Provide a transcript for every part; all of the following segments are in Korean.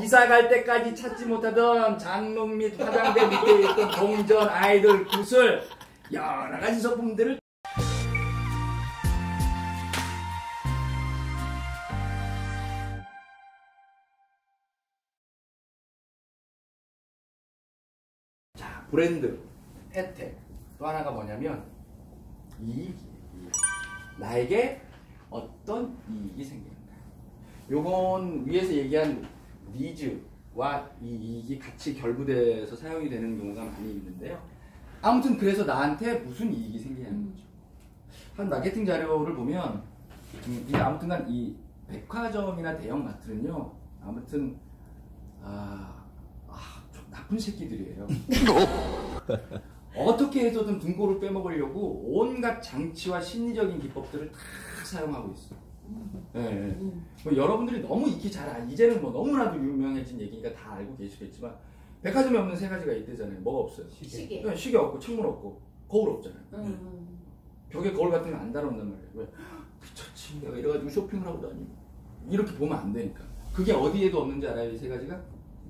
이사 갈 때까지 찾지 못하던 장롱 및 화장대 밑에 있던 동전, 아이돌, 구슬 여러 가지 소품들을 자, 브랜드, 혜택 또 하나가 뭐냐면 이익이에요. 나에게 어떤 이익이 생기는가. 요건 위에서 얘기한 니즈와 이 이익이 같이 결부돼서 사용이 되는 경우가 많이 있는데요. 아무튼 그래서 나한테 무슨 이익이 생기냐는 거죠. 한 마케팅 자료를 보면 이게 아무튼간 이 백화점이나 대형마트는요, 아무튼 좀 나쁜 새끼들이에요. 어떻게 해서든 등골을 빼먹으려고 온갖 장치와 심리적인 기법들을 다 사용하고 있어요. 네. 뭐 여러분들이 너무 익히 잘 이제는 뭐 너무나도 유명해진 얘기니까 다 알고 계시겠지만 백화점에 없는 세 가지가 있대잖아요. 뭐가 없어요? 시계. 네, 시계 없고 창문 없고 거울 없잖아요. 벽에 거울 같은 거 안 달아온단 말이에요. 왜? 미쳤지. 내가 이래가지고 쇼핑을 하고 다니고 이렇게 보면 안 되니까. 그게 어디에도 없는지 알아요? 이 세 가지가?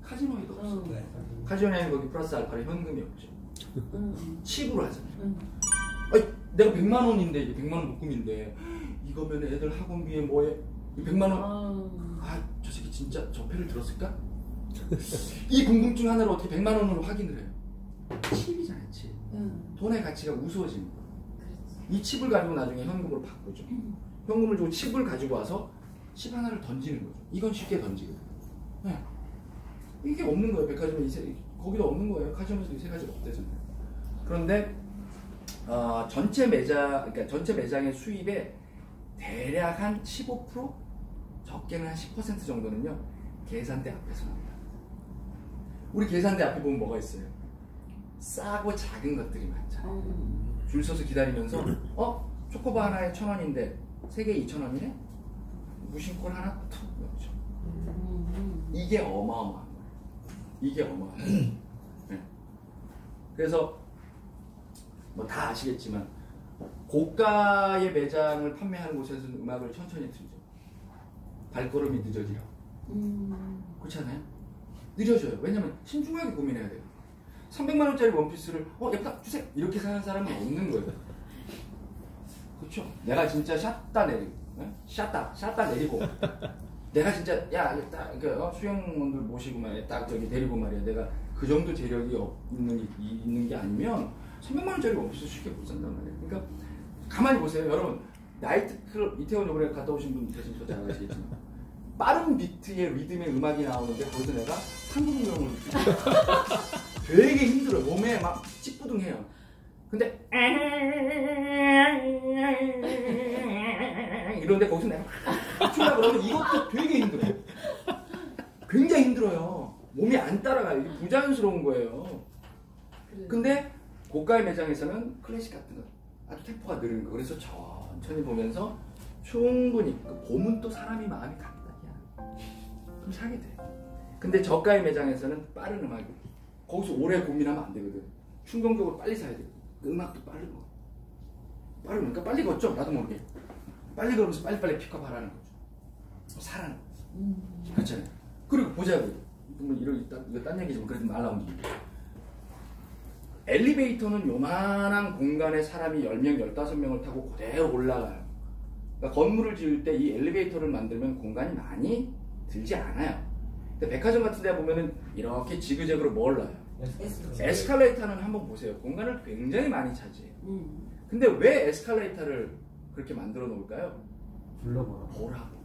카지노에도 없어요. 카지노에는 거기 플러스 알파로 현금이 없죠. 칩으로 하잖아요. 아니, 내가 100만 원인데 이게 100만 원 묶음인데 이거면 애들 학원비에 뭐에 100만 원 저 새끼 진짜 저 패를 들었을까? 이 궁금증 하나로 어떻게 100만 원으로 확인을 해요? 칩이잖아요, 칩. 돈의 가치가 우스워지는 거예요. 이 칩을 가지고 나중에 현금으로 바꾸죠. 현금을 주고 칩을 가지고 와서 칩 하나를 던지는 거죠. 이건 쉽게 던지거든요. 네. 이게 없는 거예요. 백화점에 거기도 없는 거예요. 카지노에서 이 세 가지가 없대잖아요. 그런데 전체 매장의 수입의 대략 한 15%? 적게는 한 10% 정도는요, 계산대 앞에서 나옵니다. 우리 계산대 앞에 보면 뭐가 있어요? 싸고 작은 것들이 많잖아요. 줄 서서 기다리면서 초코바 하나에 1,000원인데 3개 2,000원이네? 무심콜 하나 툭 넣죠. 이게 어마어마한 거예요. 이게 어마어마한 거예요. 네. 그래서 뭐 다 아시겠지만 고가의 매장을 판매하는 곳에서는 음악을 천천히 틀죠. 발걸음이 늦어지라고. 그렇지 않아요? 느려져요. 왜냐면 신중하게 고민해야 돼요. 300만 원짜리 원피스를 예쁘다 주세요 이렇게 사는 사람은 없는 거예요. 그렇죠? 내가 진짜 샷다 내리고 샷다 내리고 내가 진짜 수영원들 모시고 말이야 딱 저기 데리고 말이야 내가 그 정도 재력이 있는 게 아니면 300만 원짜리 원피스 쉽게 못 산단 말이에요. 그러니까 가만히 보세요. 여러분 나이트클럽 이태원 요번에 갔다 오신 분 계시면 더 잘 아시겠지만 빠른 비트의 리듬의 음악이 나오는데 거기서 내가 한국무용을 되게 힘들어요. 몸에 막 찌뿌둥해요. 근데 이런데 거기서 내가 춤추려고 그러면 이것도 되게 힘들어요. 굉장히 힘들어요. 몸이 안 따라가요. 이게 부자연스러운 거예요. 근데 고가의 매장에서는 클래식 같은 거 아주 템포가 느린 거. 그래서 천천히 보면서 충분히 보면 또 사람이 마음이 간다. 그럼 사게 돼. 근데 저가의 매장에서는 빠른 음악이 거기서 오래 고민하면 안 되거든. 충동적으로 빨리 사야 돼. 음악도 빠르고 빠르니까 빨리 걷죠. 나도 모르게 빨리 걸으면서 빨리빨리 픽업하라는 거죠. 사라는 거죠. 그렇잖아요. 그리고 보자고요. 이거 딴 얘기지만 그래도 말 나온 김에 엘리베이터는 요만한 공간에 사람이 10명, 15명을 타고 그대로 올라가요. 그러니까 건물을 지을 때 이 엘리베이터를 만들면 공간이 많이 들지 않아요. 근데 백화점 같은 데 보면은 이렇게 지그재그로 뭘 놔요? 에스컬레이터는 한번 보세요. 공간을 굉장히 많이 차지해요. 근데 왜 에스컬레이터를 그렇게 만들어 놓을까요? 보라고.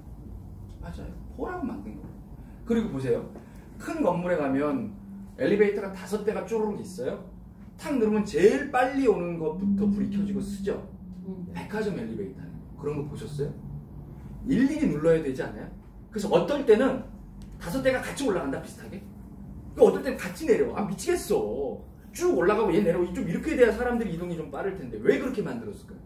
맞아요. 보라고 만든 거예요. 그리고 보세요. 큰 건물에 가면 엘리베이터가 5대가 쪼르륵 있어요. 탁 누르면 제일 빨리 오는 것부터 불이 켜지고 쓰죠. 백화점 엘리베이터는 그런 거 보셨어요? 일일이 눌러야 되지 않아요? 그래서 어떨 때는 5대가 같이 올라간다 비슷하게. 어떨 때는 같이 내려. 미치겠어. 쭉 올라가고 얘 내려오고 좀 이렇게 돼야 사람들이 이동이 좀 빠를 텐데 왜 그렇게 만들었을까요?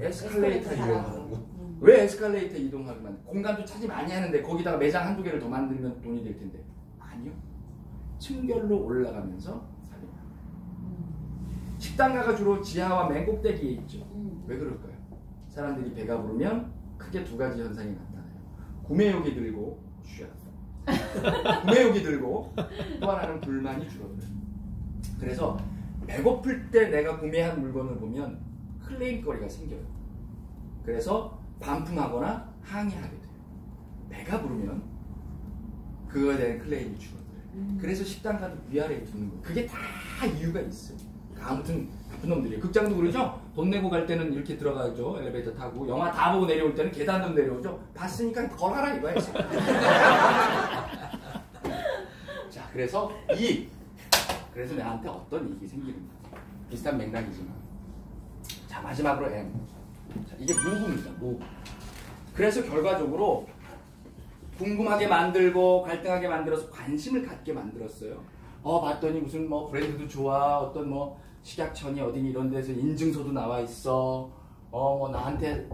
에스컬레이터 이용하는 거. 왜 에스컬레이터 이동하게 만들? 공간도 차지 많이 하는데 거기다가 매장 한두 개를 더 만들면 돈이 될 텐데 아니요. 층별로 올라가면서 살립니다. 식당가가 주로 지하와 맨 꼭대기에 있죠. 왜 그럴까요? 사람들이 배가 부르면 크게 두 가지 현상이 나타나요. 구매욕이 들고 쉬어요. 구매욕이 들고 또 하나는 불만이 줄어들어요. 그래서 배고플 때 내가 구매한 물건을 보면 클레임거리가 생겨요. 그래서 반품하거나 항의하게 돼요. 배가 부르면 그거에 대한 클레임이 줄어들어요. 그래서 식당 가도 위아래에 붙는 거예요. 그게 다 이유가 있어요. 아무튼 나쁜 놈들이에요. 극장도 그러죠? 돈 내고 갈 때는 이렇게 들어가죠. 엘리베이터 타고. 영화 다 보고 내려올 때는 계단으로 내려오죠. 봤으니까 걸어라 이거야. 자, 그래서 그래서 나한테 어떤 이익이 생기는 거야. 비슷한 맥락이지만. 자, 마지막으로 M. 자, 이게 무브입니다. 무브. 그래서 결과적으로 궁금하게 만들고 갈등하게 만들어서 관심을 갖게 만들었어요. 봤더니 무슨 뭐 브랜드도 좋아. 어떤 뭐 식약청이 어디니 이런 데서 인증서도 나와 있어. 뭐 나한테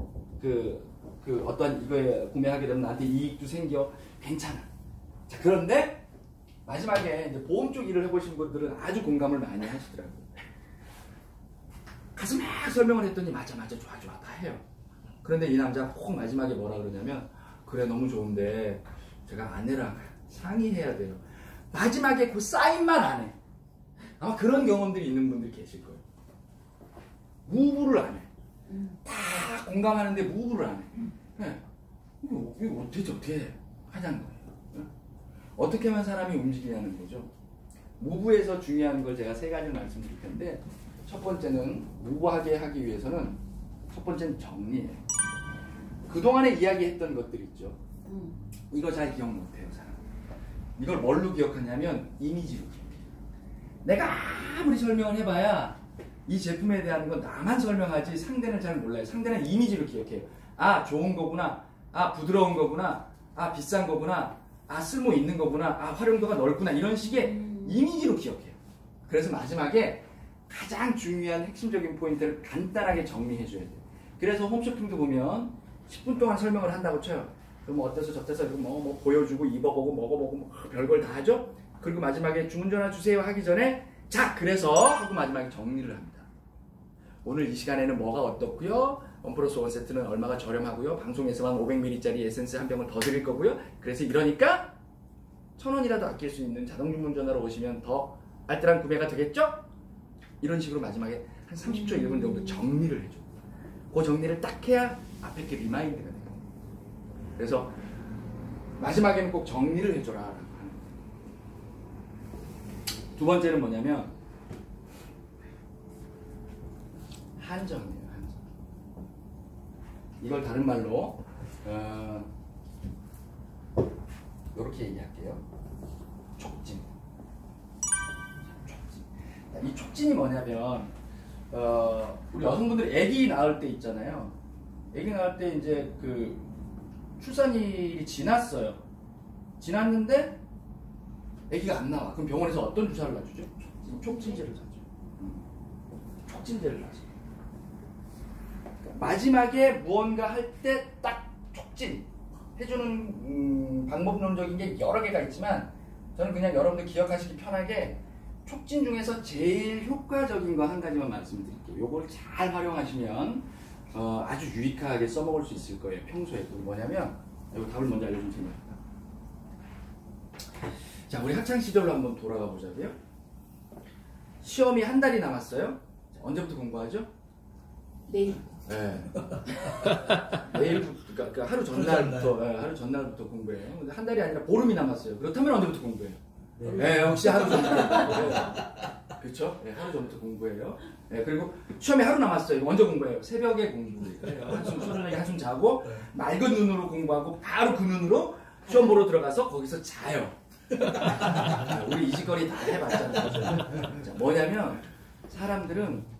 어떤 이거에 구매하게 되면 나한테 이익도 생겨. 괜찮아. 자, 그런데 마지막에 이제 보험 쪽 일을 해보신 분들은 아주 공감을 많이 하시더라고요. 가서 막 설명을 했더니 맞아 좋아 다 해요. 그런데 이 남자가 꼭 마지막에 뭐라 그러냐면 그래 너무 좋은데 제가 아내랑 상의해야 돼요. 마지막에 그 사인만 안 해. 아마 그런 경험들이 있는 분들이 계실 거예요. 무브를 안 해. 다 공감하는데 무브를 안 해. 네. 이거 어떻게 하자는 거예요. 네? 어떻게 하면 사람이 움직이냐는 거죠. 무브에서 중요한 걸 제가 3가지를 말씀드릴 텐데 첫 번째는 무브하게 하기 위해서는 첫 번째는 정리예요. 그동안에 이야기했던 것들 있죠. 이거 잘 기억 못해요, 사람. 이걸 뭘로 기억하냐면 이미지로 기억해요. 내가 아무리 설명을 해봐야 이 제품에 대한 건 나만 설명하지 상대는 잘 몰라요. 상대는 이미지로 기억해요. 아, 좋은 거구나. 아, 부드러운 거구나. 아, 비싼 거구나. 아, 쓸모 있는 거구나. 아, 활용도가 넓구나. 이런 식의 이미지로 기억해요. 그래서 마지막에 가장 중요한 핵심적인 포인트를 간단하게 정리해줘야 돼요. 그래서 홈쇼핑도 보면 10분 동안 설명을 한다고 쳐요. 그럼 어때서 저때서 뭐 보여주고 입어보고 먹어보고 뭐 별걸 다 하죠. 그리고 마지막에 주문 전화 주세요 하기 전에 자 그래서 하고 마지막에 정리를 합니다. 오늘 이 시간에는 뭐가 어떻고요. 원플러스 원 세트는 얼마가 저렴하고요. 방송에서만 500ml짜리 에센스 한 병을 더 드릴 거고요. 그래서 이러니까 1,000원이라도 아낄 수 있는 자동 주문 전화로 오시면 더 알뜰한 구매가 되겠죠? 이런 식으로 마지막에 한 30초 1분 정도 정리를 해줘. 그 정리를 딱 해야 앞에 게 리마인드가 돼요. 그래서 마지막에는 꼭 정리를 해줘라 라고 하는 거예요. 두 번째는 뭐냐면 한정이에요. 한정. 이걸 다른 말로 이렇게 얘기할게요. 촉진. 이 촉진이 뭐냐면 우리 여성분들이 아기 낳을 때 있잖아요. 아기 낳을 때 이제 그 출산일이 지났어요. 지났는데 아기가 안 나와. 그럼 병원에서 어떤 주사를 놔주죠? 촉진제를 놔죠. 촉진제를 놔죠. 마지막에 무언가 할 때 딱 촉진 해주는 방법론적인 게 여러 개가 있지만 저는 그냥 여러분들 기억하시기 편하게 촉진 중에서 제일 효과적인 거 한 가지만 말씀드릴게요. 요걸 잘 활용하시면 아주 유익하게 써먹을 수 있을 거예요. 평소에. 그게 뭐냐면 이거 답을 먼저 알려주면 됩니다. 자, 우리 학창시절로 한번 돌아가 보자고요. 시험이 한 달이 남았어요. 언제부터 공부하죠? 내일. 네. 내일부터, 그러니까 하루 전날부터, 네, 하루 전날부터 공부해요. 근데 한 달이 아니라 보름이 남았어요. 그렇다면 언제부터 공부해요? 네, 역시 하루 전부터. 그렇죠? 네, 하루 전부터 공부해요. 네, 그리고 시험이 하루 남았어요. 언제 공부해요? 새벽에 공부해요. 한숨 소중하게 한숨 자고 맑은 눈으로 공부하고 바로 그 눈으로 시험 보러 들어가서 거기서 자요. 우리 이 짓거리 다 해봤잖아요. 자, 뭐냐면 사람들은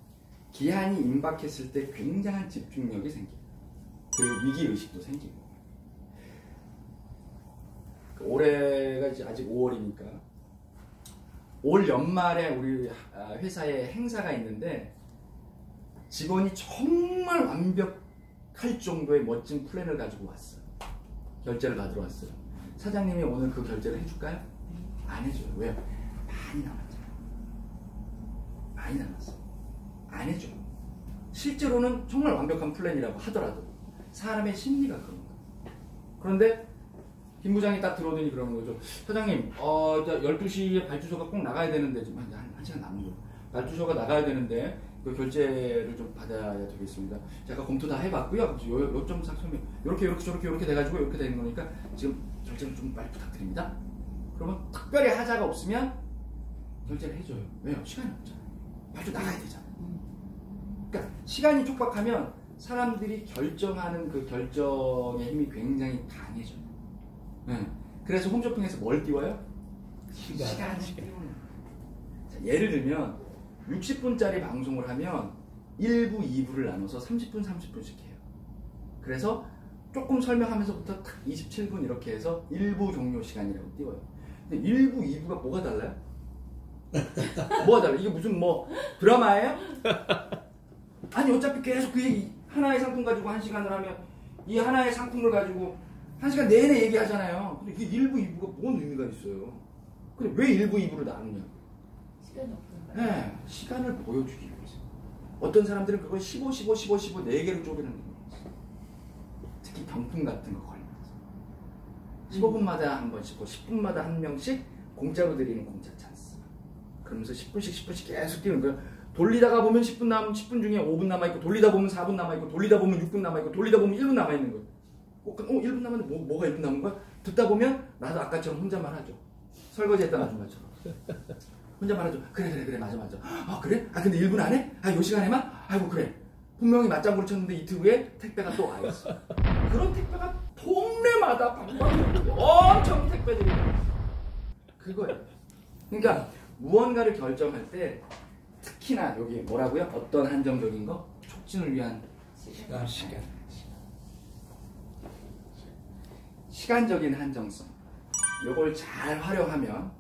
기한이 임박했을 때 굉장한 집중력이 생겨요. 그리고 위기의식도 생기고. 올해가 이제 아직 5월이니까 올 연말에 우리 회사에 행사가 있는데 직원이 정말 완벽할 정도의 멋진 플랜을 가지고 왔어요. 결제를 받으러 왔어요. 사장님이 오늘 그 결제를 해줄까요? 안 해줘요. 왜요? 많이 남았잖아요. 많이 남았어요. 안 해줘. 실제로는 정말 완벽한 플랜이라고 하더라도 사람의 심리가 그런 거예요. 그런데 김 부장이 딱 들어오더니 그러는 거죠. 사장님, 12시에 발주소가 꼭 나가야 되는데, 지금 한 시간 남은 거예요. 발주소가 나가야 되는데, 그 결제를 좀 받아야 되겠습니다. 제가 검토 다 해봤고요. 요점 싹 설명, 이렇게 저렇게 돼가지고 이렇게 되는 거니까 지금 결제를 좀 빨리 부탁드립니다. 그러면 특별히 하자가 없으면 결제를 해줘요. 왜요? 시간이 없잖아요. 발주 나가야 되잖아요. 그러니까 시간이 촉박하면 사람들이 결정하는 그 결정의 힘이 굉장히 강해져요. 네. 그래서 홈쇼핑에서 뭘 띄워요? 시간을 띄우는 거예요. 자, 예를 들면 60분짜리 방송을 하면 1부, 2부를 나눠서 30분, 30분씩 해요. 그래서 조금 설명하면서부터 탁 27분 이렇게 해서 1부 종료 시간이라고 띄워요. 근데 1부, 2부가 뭐가 달라요? 뭐가 달라요? 이게 무슨 뭐 드라마예요? 아니 어차피 계속 그 얘기, 하나의 상품 가지고 1시간을 하면 이 하나의 상품을 가지고 1시간 내내 얘기하잖아요. 근데 이게 1부, 2부가 뭔 의미가 있어요? 근데 왜 1부, 2부를 나누냐? 시간이 없어요. 네, 시간을 보여주기 위해서. 어떤 사람들은 그걸 15, 4개로 쪼개는 거예요. 특히 경품 같은 거 걸리면서 15분마다 한 번씩, 10분마다 한 명씩 공짜로 드리는 공짜 찬스. 그러면서 10분씩 계속 뛰는 거예요. 돌리다가 보면 10분 중에 5분 남아있고, 돌리다 보면 4분 남아있고, 돌리다 보면 6분 남아있고, 돌리다 보면 1분 남아있는 거예요. 1분 남았는데 뭐가 1분 남은 거야? 듣다 보면 나도 아까처럼 혼자만 하죠. 설거지 했던 아줌마처럼. 혼자 말하죠. 그래 맞아. 그래? 근데 1분 안에? 요 시간에만? 아이고 그래. 분명히 맞장구를 쳤는데 이틀 후에 택배가 또 와 있어. 그런 택배가 동네마다 방방이 엄청 택배들이 그거예요. 그러니까 무언가를 결정할 때 특히나 여기 뭐라고요? 어떤 한정적인 거? 촉진을 위한 시간적인 한정성. 요걸 잘 활용하면,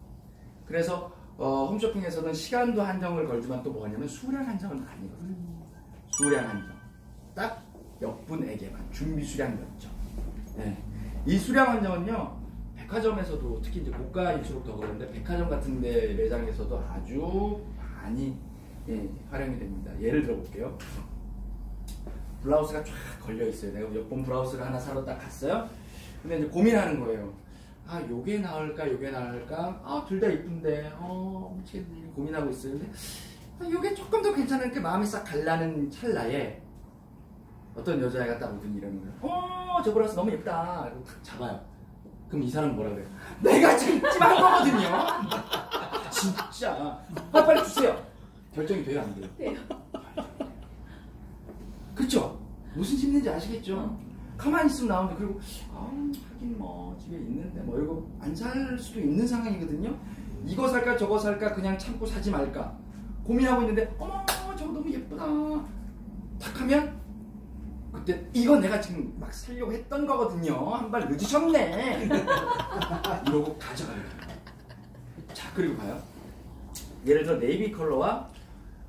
그래서 홈쇼핑에서는 시간도 한정을 걸지만 또 뭐냐면 수량 한정은 아니거든요. 수량 한정. 딱 몇 분에게만 준비 수량 몇 점. 네. 이 수량 한정은요, 백화점에서도 특히 이제 고가일수록 더 그런데 백화점 같은 데 매장에서도 아주 많이 활용이 됩니다. 예를 들어 볼게요. 블라우스가 쫙 걸려 있어요. 내가 몇 번 블라우스를 하나 사러 딱 갔어요. 근데 이제 고민하는 거예요. 요게 나을까, 요게 나을까? 둘 다 이쁜데, 미치겠네. 고민하고 있어요. 근데, 요게 조금 더 괜찮으니까 마음이 싹 갈라는 찰나에, 어떤 여자애가 딱 오더니 이러는 거예요. 저 블라우스 너무 예쁘다. 이러고 탁 잡아요. 그럼 이 사람은 뭐라 그래요? 내가 지금 찜한 거거든요? 진짜. 빨리 주세요. 결정이 돼요, 안 돼요? 돼요. 그쵸? 무슨 심리인지 아시겠죠? 가만히 있으면 나오는데, 그리고 하긴 뭐 집에 있는데 뭐 이거 안 살 수도 있는 상황이거든요. 이거 살까 저거 살까 그냥 참고 사지 말까 고민하고 있는데, 저거 너무 예쁘다 탁 하면, 그때 이거 내가 지금 막 살려고 했던 거거든요. 한 발 늦으셨네. 이러고 가져가요. 자, 그리고 봐요. 예를 들어 네이비 컬러와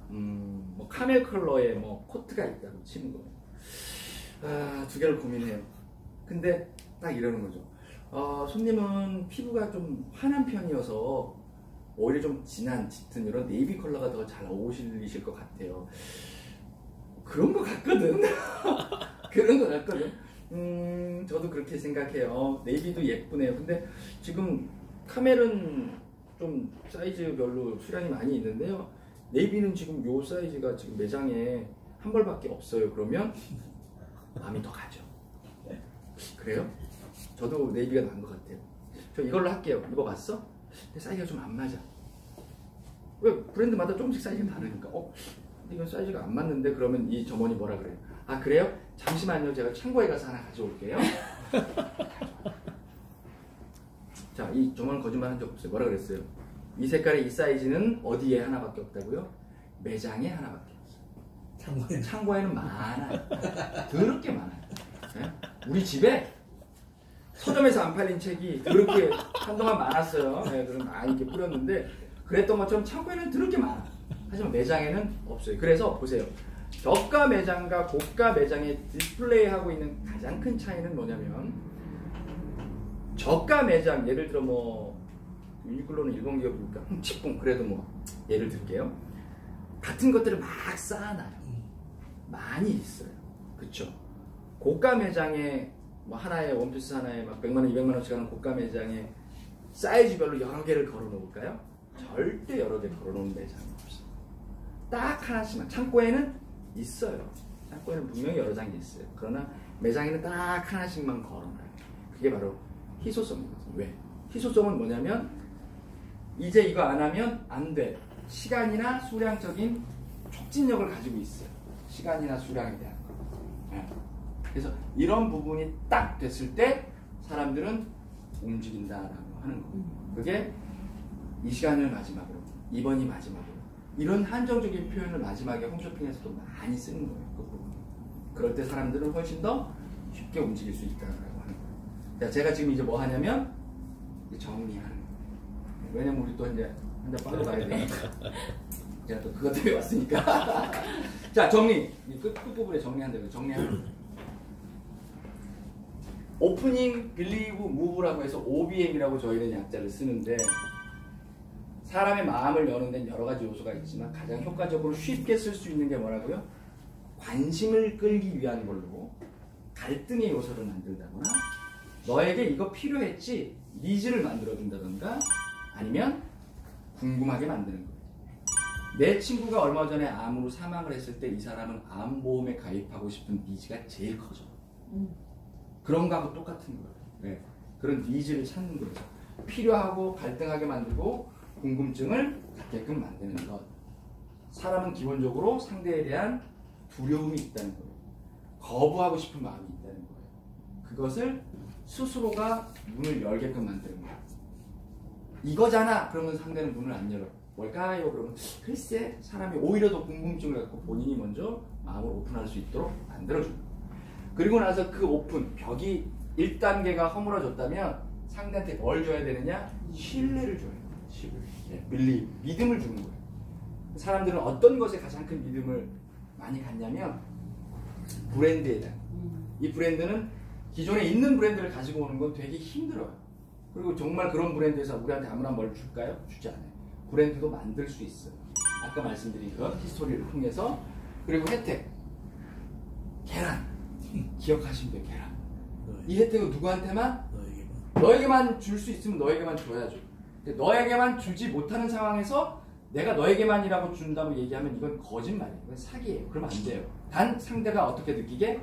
뭐 카멜 컬러의 뭐 코트가 있다고 치는 거예요. 두 개를 고민해요. 근데 딱 이러는 거죠. 손님은 피부가 좀 환한 편이어서 오히려 좀 진한 짙은 이런 네이비 컬러가 더 잘 어울리실 것 같아요. 그런 것 같거든. 그런 것 같거든. 저도 그렇게 생각해요. 네이비도 예쁘네요. 근데 지금 카멜은 좀 사이즈별로 수량이 많이 있는데요. 네이비는 지금 요 사이즈가 지금 매장에 한 벌밖에 없어요. 그러면 마음이 더 가죠. 그래요? 저도 네이비가 나은 것 같아요. 저 이걸로 할게요. 입어봤어? 근데 사이즈가 좀 안 맞아. 왜? 브랜드마다 조금씩 사이즈가 다르니까. 이건 사이즈가 안 맞는데? 그러면 이 점원이 뭐라 그래요? 그래요? 잠시만요. 제가 창고에 가서 하나 가져올게요. 자, 이 점원은 거짓말 한 적 없어요. 뭐라 그랬어요? 이 색깔의 이 사이즈는 어디에 하나밖에 없다고요? 매장에 하나밖에 없어요. 창고에는 많아요. 더럽게 많아요. 네? 우리 집에 서점에서 안 팔린 책이 그렇게 한동안 많았어요. 네, 그래서 많이 이렇게 뿌렸는데, 그랬던 것처럼 창고에는 더럽게 많아. 하지만 매장에는 없어요. 그래서 보세요. 저가 매장과 고가 매장에 디스플레이하고 있는 가장 큰 차이는 뭐냐면, 저가 매장, 예를 들어 뭐 유니클로는 일본 기업이니까 흠칫뿡 그래도 뭐 예를 들게요. 같은 것들을 막 쌓아놔요. 많이 있어요. 그쵸? 고가 매장에 뭐 하나에 원피스 하나에 막 100만 원, 200만 원씩 하는 고가 매장에 사이즈별로 여러 개를 걸어 놓을까요? 절대 여러 개 걸어 놓은 매장이 없어요. 딱 하나씩만. 창고에는 있어요. 창고에는 분명히 여러 장이 있어요. 그러나 매장에는 딱 하나씩만 걸어놔요. 그게 바로 희소성이거든요. 왜? 희소성은 뭐냐면 이제 이거 안 하면 안 돼. 시간이나 수량적인 촉진력을 가지고 있어요. 시간이나 수량에 대한 거. 네. 그래서 이런 부분이 딱 됐을 때 사람들은 움직인다라고 하는 거. 그게 이 시간을 마지막으로, 이번이 마지막으로. 이런 한정적인 표현을 마지막에 홈쇼핑에서도 많이 쓰는 거예요. 그 부분. 그럴 때 사람들은 훨씬 더 쉽게 움직일 수 있다고 하는 거예요. 자, 제가 지금 이제 뭐 하냐면 정리하는 거예요. 왜냐면 우리 또 이제 한 잔 빨리 가야 되니까. 제가 또 그것 때문에 왔으니까. 자, 정리. 끝부분에 정리한다고요. 정리하는 거예요. 오프닝, 빌리브, 무브라고 해서 OBM이라고 저희는 약자를 쓰는데 사람의 마음을 여는 데는 여러 가지 요소가 있지만 가장 효과적으로 쉽게 쓸 수 있는 게 뭐라고요? 관심을 끌기 위한 걸로 갈등의 요소를 만든다거나 너에게 이거 필요했지? 니즈를 만들어준다던가 아니면 궁금하게 만드는 거예요. 내 친구가 얼마 전에 암으로 사망을 했을 때 이 사람은 암보험에 가입하고 싶은 니즈가 제일 커져. 그런 거하고 똑같은 거예요. 네. 그런 니즈를 찾는 거예요. 필요하고 갈등하게 만들고 궁금증을 갖게끔 만드는 것. 사람은 기본적으로 상대에 대한 두려움이 있다는 거예요. 거부하고 싶은 마음이 있다는 거예요. 그것을 스스로가 문을 열게끔 만드는 거예요. 이거잖아! 그러면 상대는 문을 안 열어. 뭘까요? 그러면 글쎄 사람이 오히려 더 궁금증을 갖고 본인이 먼저 마음을 오픈할 수 있도록 만들어줍니다. 그리고 나서 그 오픈, 벽이 1단계가 허물어졌다면 상대한테 뭘 줘야 되느냐? 신뢰를 줘야 돼요. 신뢰. 믿음을 주는 거예요. 사람들은 어떤 것에 가장 큰 믿음을 많이 갖냐면 브랜드에 대한. 이 브랜드는 기존에 있는 브랜드를 가지고 오는 건 되게 힘들어요. 그리고 정말 그런 브랜드에서 우리한테 아무나 뭘 줄까요? 주지 않아요. 브랜드도 만들 수 있어요. 아까 말씀드린 그런 히스토리를 통해서. 그리고 혜택. 계란. 기억하시면 돼요. 계란. 이 혜택은 누구한테만? 너에게만 줄 수 있으면 너에게만 줘야죠. 근데 너에게만 주지 못하는 상황에서 내가 너에게만이라고 준다고 얘기하면 이건 거짓말이에요. 이건 사기예요. 그러면 안 돼요. 단 상대가 어떻게 느끼게?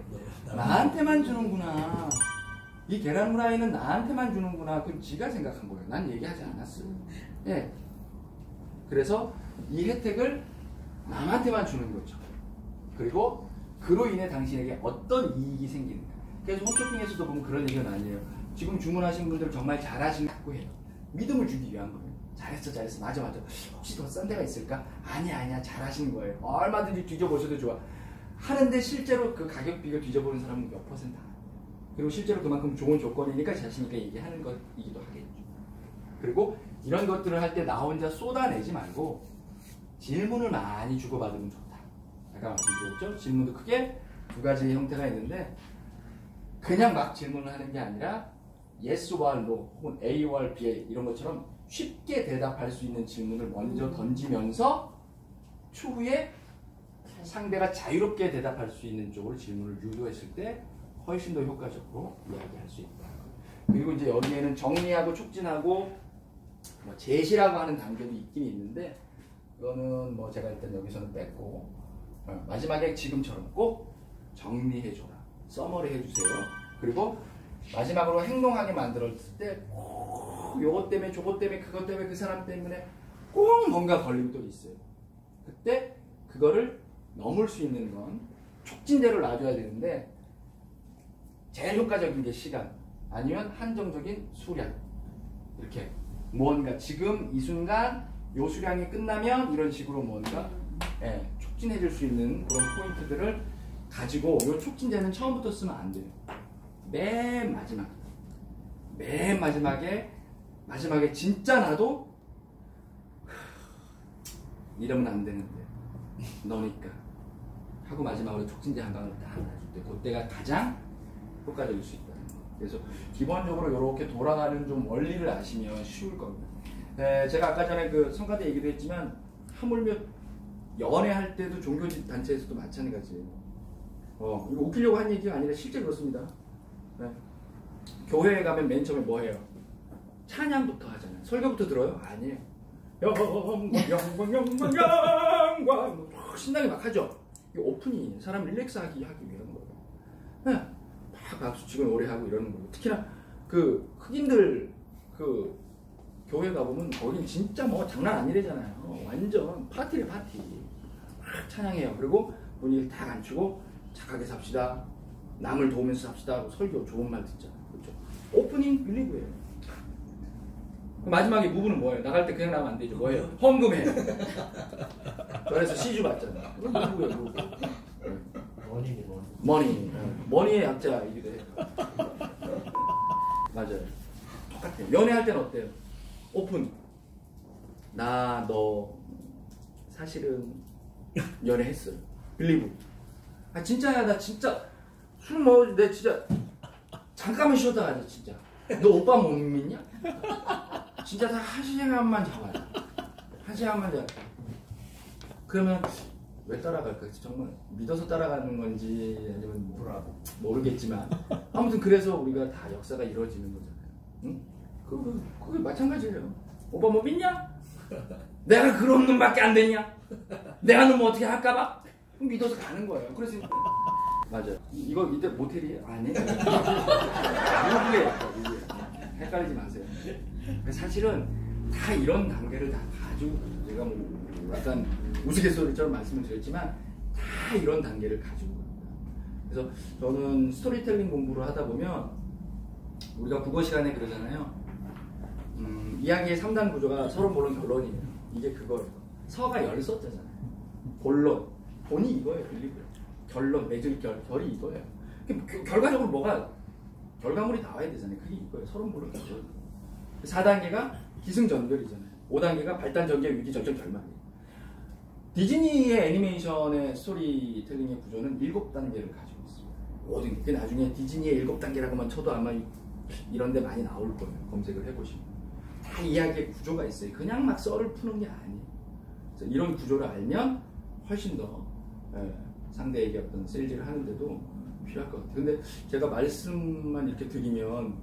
나한테만 주는구나. 이 계란 후라이는 나한테만 주는구나. 그건 지가 생각한 거예요. 난 얘기하지 않았어요. 예. 그래서 이 혜택을 남한테만 주는 거죠. 그리고 그로 인해 당신에게 어떤 이익이 생기는가. 그래서 홈쇼핑에서도 보면 그런 얘기가 아니에요. 지금 주문하신 분들 정말 잘하신다고 해요. 믿음을 주기 위한 거예요. 잘했어. 맞아. 혹시 더 싼 데가 있을까? 아니야. 잘하시는 거예요. 얼마든지 뒤져보셔도 좋아. 하는데 실제로 그 가격 비교 뒤져보는 사람은 몇 퍼센트 안 해요. 그리고 실제로 그만큼 좋은 조건이니까 자신있게 얘기하는 것이기도 하겠죠. 그리고 이런 것들을 할 때 나 혼자 쏟아내지 말고 질문을 많이 주고받으면 좋다. 아까 말씀드렸죠? 질문도 크게 두 가지 형태가 있는데 그냥 막 질문을 하는 게 아니라 S와 No 혹은 A와 B 이런 것처럼 쉽게 대답할 수 있는 질문을 먼저 던지면서 추후에 상대가 자유롭게 대답할 수 있는 쪽으로 질문을 유도했을 때 훨씬 더 효과적으로 이야기할 수 있다. 그리고 이제 여기에는 정리하고 촉진하고 뭐 제시라고 하는 단계도 있긴 있는데 그거는 뭐 제가 일단 여기서는 뺐고 마지막에 지금처럼 꼭 정리해줘라. 써머리 해주세요. 그리고 마지막으로 행동하게 만들었을 때 꼭 요것 때문에 저것 때문에 그것 때문에 그 사람 때문에 꼭 뭔가 걸림돌이 있어요. 그때 그거를 넘을 수 있는 건 촉진제를 놔줘야 되는데 제일 효과적인 게 시간 아니면 한정적인 수량. 이렇게 뭔가 지금 이 순간 요 수량이 끝나면 이런 식으로 뭔가 촉진해 줄 수 있는 그런 포인트들을 가지고 요 촉진제는 처음부터 쓰면 안 돼요. 맨 마지막에 진짜 나도 이러면 안 되는데 너니까 하고 마지막으로 촉진제 한 방을 딱 놔줄 때 그때가 가장 효과적일 수 있다는 거. 그래서 기본적으로 이렇게 돌아가는 좀 원리를 아시면 쉬울 겁니다. 제가 아까 전에 그 성가대 얘기도 했지만 하물며 연애할 때도 종교 단체에서도 마찬가지예요. 이거 웃기려고 한 얘기가 아니라 실제 그렇습니다. 교회에 가면 맨 처음에 뭐 해요? 찬양부터 하잖아요. 설교부터 들어요? 아니에요. 영광 신나게 막 하죠. 이 오프닝 사람 릴렉스하기 하기 위한 거예요. 네. 막 박수 치고 노래하고 이러는 거예요. 특히나 그 흑인들 그 교회 가보면 거긴 진짜 뭐 장난 아니래잖아요. 완전 파티래 파티. 막 찬양해요. 그리고 분위기를 다 감추고 착하게 삽시다. 남을 도우면서 삽시다 하고 설교 좋은 말 듣잖아요. 그렇죠? 오프닝 빌리브예요. 마지막에 무브는 뭐예요? 나갈 때 그냥 나가면 안 되죠. 뭐예요? 헌금해. 그래서 시주 받잖아요. 그건 무브예요, 무브. 머니. 머니의 약자이기도 해요. 맞아요. 똑같아요. 연애할 때는 어때요? 오픈. 너 사실은 연애했어요. 빌리브. 아 진짜야. 나 진짜 술 먹을 때 진짜 잠깐만 쉬었다 가자 진짜. 너 오빠 못 믿냐? 진짜 다 한 시간만 잡아요. 한 시간만 잡아. 그러면 왜 따라갈까? 정말 믿어서 따라가는 건지 아니면 모르겠지만 아무튼 그래서 우리가 다 역사가 이루어지는 거잖아요. 응? 그게 마찬가지예요. 오빠 뭐 믿냐? 내가 그런 놈밖에 안 되냐? 내가 놈 어떻게 할까봐? 믿어서 가는 거예요. 그래서 맞아요. 이거 이때 모텔이에요? 아니에요. 이게 헷갈리지 마세요. 사실은 다 이런 단계를 다 가지고 제가 뭐 약간 우스갯소리처럼 말씀을 드렸지만 다 이런 단계를 가지고 갑니다. 그래서 저는 스토리텔링 공부를 하다 보면 우리가 국어 시간에 그러잖아요. 이야기의 3단 구조가 서론, 본론, 결론이에요. 이게 그거예요. 서가 열 썼잖아요. 본론, 본이 이거예요. 빌리고요. 결론, 맺을 결이 이거예요. 결과적으로 뭐가 결과물이 나와야 되잖아요. 그게 이거예요. 서론, 본론, 결론. 4단계가 기승전결이잖아요. 5단계가 발단, 전개, 위기, 절정, 결말이에요. 디즈니의 애니메이션의 스토리텔링의 구조는 7단계를 가지고 있어요. 모든 게 나중에 디즈니의 7단계라고만 쳐도 아마 이런 데 많이 나올 거예요. 검색을 해보시면. 다 이야기의 구조가 있어요. 그냥 막 썰을 푸는 게 아니에요. 그래서 이런 구조를 알면 훨씬 더 상대에게 어떤 세일즈를 하는데도 필요할 것 같아요. 근데 제가 말씀만 이렇게 드리면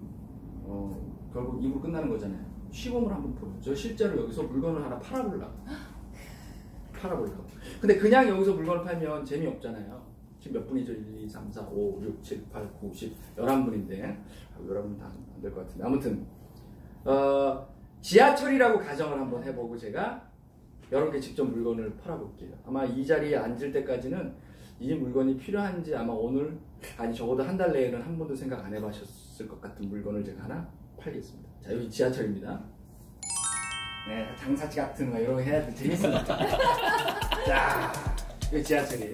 결국 입으로 끝나는 거잖아요. 시범을 한번 보여줘. 실제로 여기서 물건을 하나 팔아보려고. 근데 그냥 여기서 물건을 팔면 재미없잖아요. 지금 몇 분이죠? 1, 2, 3, 4, 5, 6, 7, 8, 9, 10, 11분인데 11분 다 안 될 것 같은데 아무튼 지하철이라고 가정을 한번 해보고 제가 여러 개 직접 물건을 팔아볼게요. 아마 이 자리에 앉을 때까지는 이 물건이 필요한지 아마 오늘 아니 적어도 한 달 내에는 한 번도 생각 안 해보셨을 것 같은 물건을 제가 하나 팔겠습니다. 자, 여기 지하철입니다. 네, 장사치 같은 거 이런 거 해야 재밌습니다. 자, 여기 지하철이에요.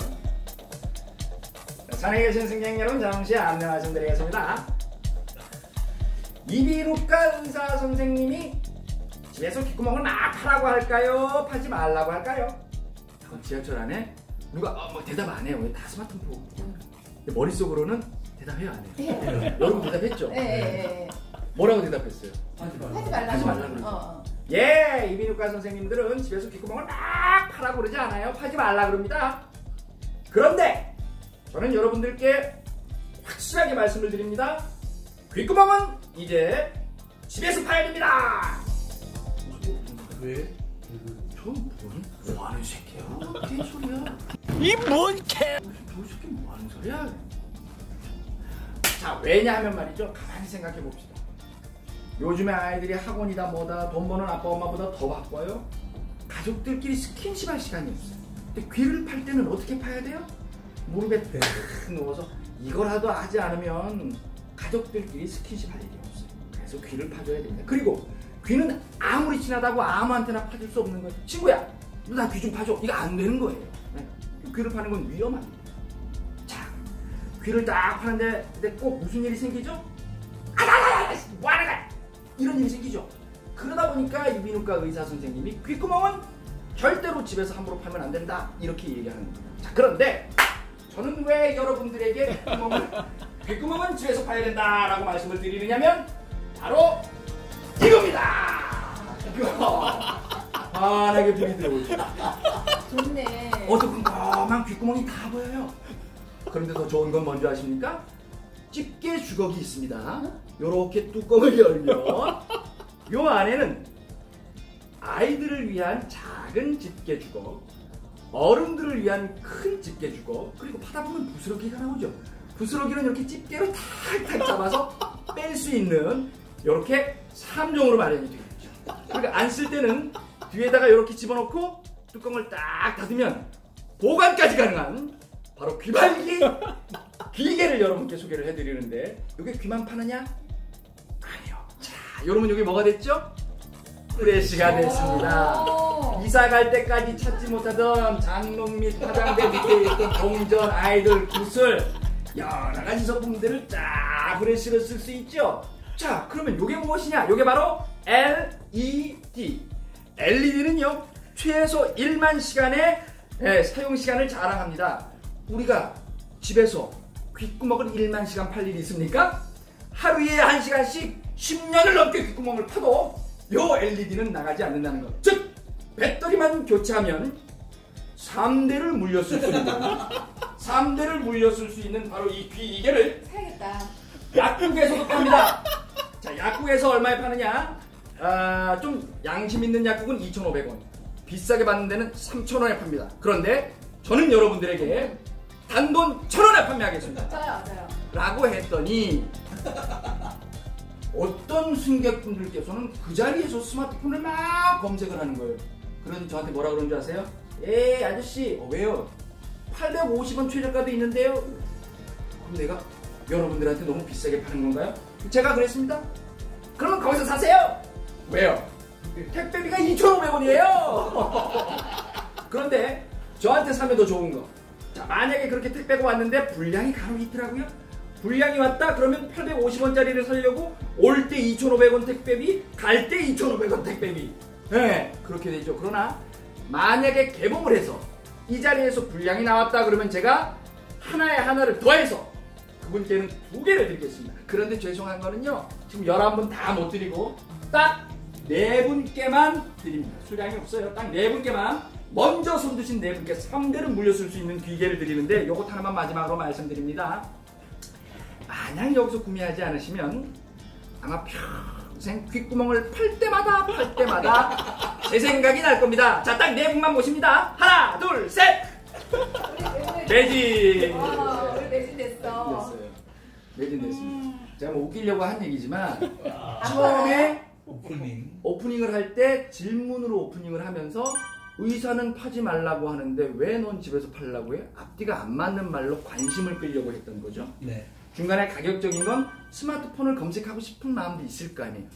산에 계신 승객 여러분, 잠시 안내 말씀드리겠습니다. 이비인후과 의사 선생님이 집에서 귓구멍을 막 파라고 할까요? 파지 말라고 할까요? 지하철 안에 누가 뭐 대답 안 해요. 다 스마트폰 보고. 근데 머릿속으로는 대답해요, 안 해요? 여러분 대답했죠? 네. 뭐라고 대답했어요? 하지 말라고 그러죠. 예, 이비인후과 선생님들은 집에서 귓구멍을 막 파라고 그러지 않아요. 파지 말라 그럽니다. 그런데 저는 여러분들께 확실하게 말씀을 드립니다. 귓구멍은 이제 집에서 파야 됩니다. 왜? 뭐 하는 새끼야? 개소리야. 이 뭔 개? 저 새끼 뭐 하는 소리야? 자, 왜냐하면 말이죠. 가만히 생각해 봅시다. 요즘에 아이들이 학원이다 뭐다 돈 버는 아빠 엄마보다 더 바빠요. 가족들끼리 스킨십 할 시간이 없어요. 근데 귀를 팔 때는 어떻게 파야 돼요? 무릎에 탁 누워서 이거라도 하지 않으면 가족들끼리 스킨십 할 일이 없어요. 그래서 귀를 파줘야 됩니다. 그리고 귀는 아무리 친하다고 아무한테나 파줄 수 없는 거예요. 친구야, 너 나 귀 좀 파줘. 이거 안 되는 거예요. 네. 귀를 파는 건 위험합니다. 자, 귀를 딱 파는데 근데 꼭 무슨 일이 생기죠? 뭐 하는 거야? 이런 일이 생기죠. 그러다 보니까 이비인후과 의사 선생님이 귓구멍은 절대로 집에서 함부로 팔면 안 된다 이렇게 얘기하는 겁니다. 자, 그런데 저는 왜 여러분들에게 귓구멍은 집에서 파야 된다라고 말씀을 드리느냐면 바로 이겁니다. 환하게 불이 들어오죠. 좋네. 어두컴컴한 귓구멍이 다 보여요. 그런데 더 좋은 건 뭔지 아십니까? 집게 주걱이 있습니다. 요렇게 뚜껑을 열면 요 안에는 아이들을 위한 작은 집게 주걱, 어른들을 위한 큰 집게 주걱, 그리고 파다 보면 부스러기가 나오죠. 부스러기는 이렇게 집게로 탁탁 잡아서 뺄 수 있는 이렇게 3종으로 마련이 되어 있죠. 그러니까 안 쓸 때는 뒤에다가 이렇게 집어넣고 뚜껑을 딱 닫으면 보관까지 가능한 바로 귀발기 기계를 여러분께 소개를 해드리는데, 이게 귀만 파느냐? 아니요. 자, 여러분 여기 뭐가 됐죠? 프레쉬가 됐습니다. 이사 갈 때까지 찾지 못하던 장롱 및 화장대 밑에 있던 동전, 아이들, 구슬 여러 가지 소품들을 쫙 프레쉬로 쓸 수 있죠. 자, 그러면 이게 무엇이냐? 이게 바로 LED. LED는요 최소 1만 시간의 사용 시간을 자랑합니다. 우리가 집에서 귓구멍을 1만 시간 팔 일이 있습니까? 하루에 1시간씩 10년을 넘게 귓구멍을 파도 요 LED는 나가지 않는다는 것. 즉 배터리만 교체하면 3대를 물렸을 수 있는 3대를 물렸을 수 있는 바로 이 귀이개를 사야겠다. 약국에서도 팝니다. 자, 약국에서 얼마에 파느냐? 좀 양심 있는 약국은 2,500원, 비싸게 받는 데는 3,000원에 팝니다. 그런데 저는 여러분들에게 단돈 1,000원에 판매하겠습니다. 저요. 라고 했더니 어떤 승객분들께서는 그 자리에서 스마트폰을 막 검색을 하는 거예요. 그러더니 저한테 뭐라 그러는 줄 아세요? 에이 아저씨, 왜요? 850원 최저가도 있는데요? 그럼 내가 여러분들한테 너무 비싸게 파는 건가요? 제가 그랬습니다. 그러면 거기서 사세요! 왜요? 택배비가 2,500원이에요! 그런데 저한테 사면 더 좋은 거. 자, 만약에 그렇게 택배가 왔는데 불량이 간혹 있더라고요. 불량이 왔다 그러면 850원짜리를 사려고 올 때 2,500원 택배비, 갈 때 2,500원 택배비. 네, 그렇게 되죠. 그러나 만약에 개봉을 해서 이 자리에서 불량이 나왔다 그러면 제가 하나를 더해서 그분께는 2개를 드리겠습니다. 그런데 죄송한 거는요, 지금 11분 다 못 드리고 딱 4분께만 드립니다. 수량이 없어요. 딱 4분께만, 먼저 손드신 4분께 3대를 물려쓸 수 있는 귀개를 드리는데, 요것 하나만 마지막으로 말씀드립니다. 만약 여기서 구매하지 않으시면 아마 평생 귓구멍을 팔 때마다 제 생각이 날 겁니다. 자, 딱 4분만 모십니다. 하나, 둘, 셋! 매진! 우리 매진됐어. 매진됐습니다. 제가 뭐 웃기려고 한 얘기지만 처음에 오프닝을 할 때 질문으로 오프닝을 하면서 의사는 파지 말라고 하는데 왜 넌 집에서 팔라고 해? 앞뒤가 안 맞는 말로 관심을 끌려고 했던 거죠. 네. 중간에 가격적인 건 스마트폰을 검색하고 싶은 마음도 있을 거 아니에요.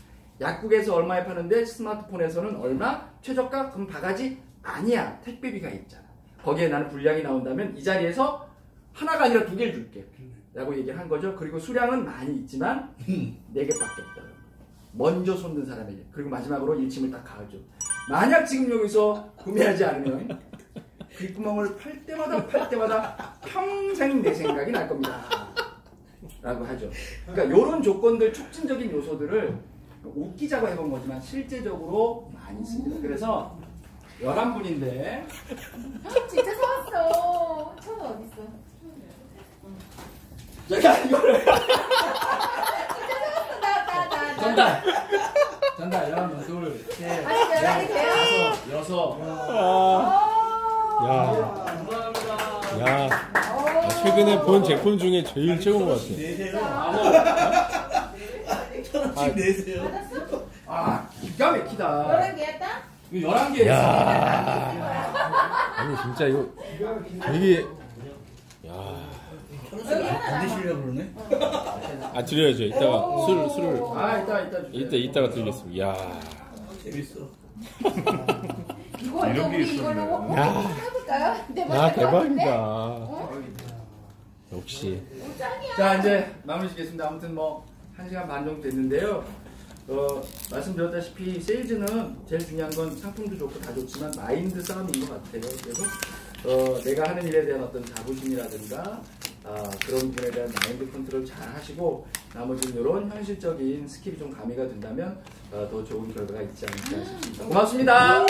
약국에서 얼마에 파는데 스마트폰에서는 얼마? 최저가? 그럼 바가지? 아니야. 택배비가 있잖아. 거기에 나는 불량이 나온다면 이 자리에서 하나가 아니라 2개를 줄게 라고 얘기를 한 거죠. 그리고 수량은 많이 있지만 4개밖에 없다. 먼저 손든 사람에게. 그리고 마지막으로 일침을 딱 가하죠. 만약 지금 여기서 구매하지 않으면 귓구멍을 팔 때마다 평생 내 생각이 날 겁니다 라고 하죠. 그러니까 이런 조건들, 촉진적인 요소들을 웃기자고 해본 거지만 실제적으로 많이 씁니다. 그래서 11분인데 진짜 사왔어. 천은 어딨어? 제가 이거를 나. 전달 1, 2, 3, 아니, 연락이 돼요? 5, 6. 야, 감사합니다. 야, 최근에 본 제품 중에 제일 최고인 것 같아. 내세요. 9. 1,000원씩 내세요. 받았어? 아, 기가 막히다. 11개야 딱? 이거 11개. 야, 아니 진짜 이거 되게, 야, 1,000원씩 안 내시려고 그러네. 아 드려야죠. 이따가 술을 아, 이따 줄게요. 이따가 드리겠습니다. 야, 재밌어. 이거 우리 이걸로 해볼까요? 야 대박이다. 역시. 짱이야. 자, 이제 마무리 짓겠습니다. 아무튼 뭐 1시간 반 정도 됐는데요. 말씀드렸다시피 세일즈는 제일 중요한 건 상품도 좋고 다 좋지만 마인드 싸움인 것 같아요. 그래서 내가 하는 일에 대한 어떤 자부심이라든가 그런 부분에 대한 마인드 컨트롤 잘 하시고 나머지는 이런 현실적인 스킬이 좀 가미가 된다면 더 좋은 결과가 있지 않을까 싶습니다. 고맙습니다.